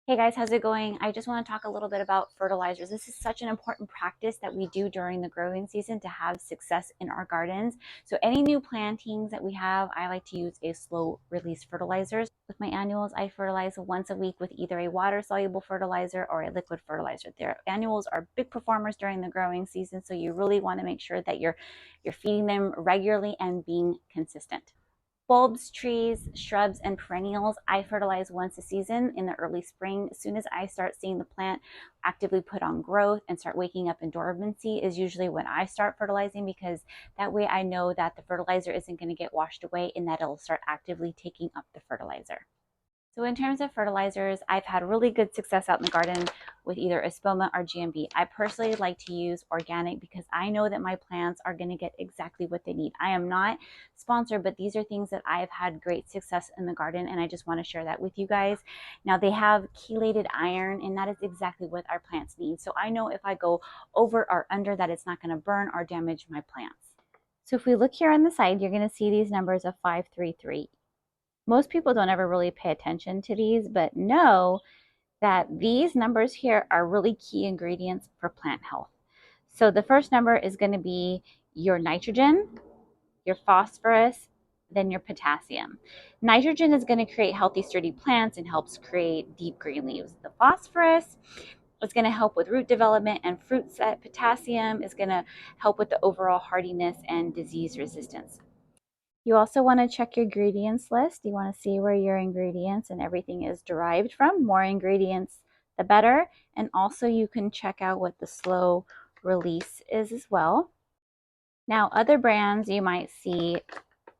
Hey guys, how's it going? I just want to talk a little bit about fertilizers. This is such an important practice that we do during the growing season to have success in our gardens. So any new plantings that we have, I like to use a slow release fertilizers. With my annuals, I fertilize once a week with either a water soluble fertilizer or a liquid fertilizer. Their annuals are big performers during the growing season, so you really want to make sure that you're feeding them regularly and being consistent. Bulbs, trees, shrubs, and perennials, I fertilize once a season in the early spring. As soon as I start seeing the plant actively put on growth and start waking up in dormancy is usually when I start fertilizing, because that way I know that the fertilizer isn't going to get washed away and that it'll start actively taking up the fertilizer. So in terms of fertilizers, I've had really good success out in the garden with either Espoma or GMB. I personally like to use organic because I know that my plants are going to get exactly what they need. I am not sponsored, but these are things that I've had great success in the garden, and I just want to share that with you guys. Now, they have chelated iron, and that is exactly what our plants need. So I know if I go over or under that, it's not going to burn or damage my plants. So if we look here on the side, you're going to see these numbers of 533. Most people don't ever really pay attention to these, but know that these numbers here are really key ingredients for plant health. So the first number is going to be your nitrogen, your phosphorus, then your potassium. Nitrogen is going to create healthy, sturdy plants and helps create deep green leaves. The phosphorus is going to help with root development and fruit set. Potassium is going to help with the overall hardiness and disease resistance. You also want to check your ingredients list. You want to see where your ingredients and everything is derived from. More ingredients, the better. And also you can check out what the slow release is as well. Now, other brands, you might see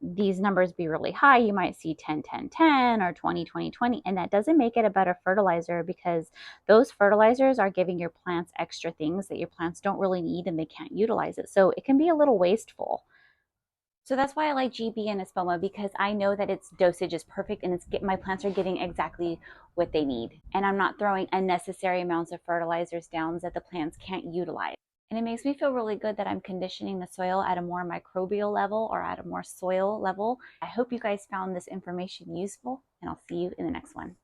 these numbers be really high. You might see 10, 10, 10 or 20, 20, 20, and that doesn't make it a better fertilizer, because those fertilizers are giving your plants extra things that your plants don't really need and they can't utilize it. So it can be a little wasteful. So that's why I like GB and Espoma, because I know that its dosage is perfect and my plants are getting exactly what they need. And I'm not throwing unnecessary amounts of fertilizers down that the plants can't utilize. And it makes me feel really good that I'm conditioning the soil at a more microbial level or at a more soil level. I hope you guys found this information useful, and I'll see you in the next one.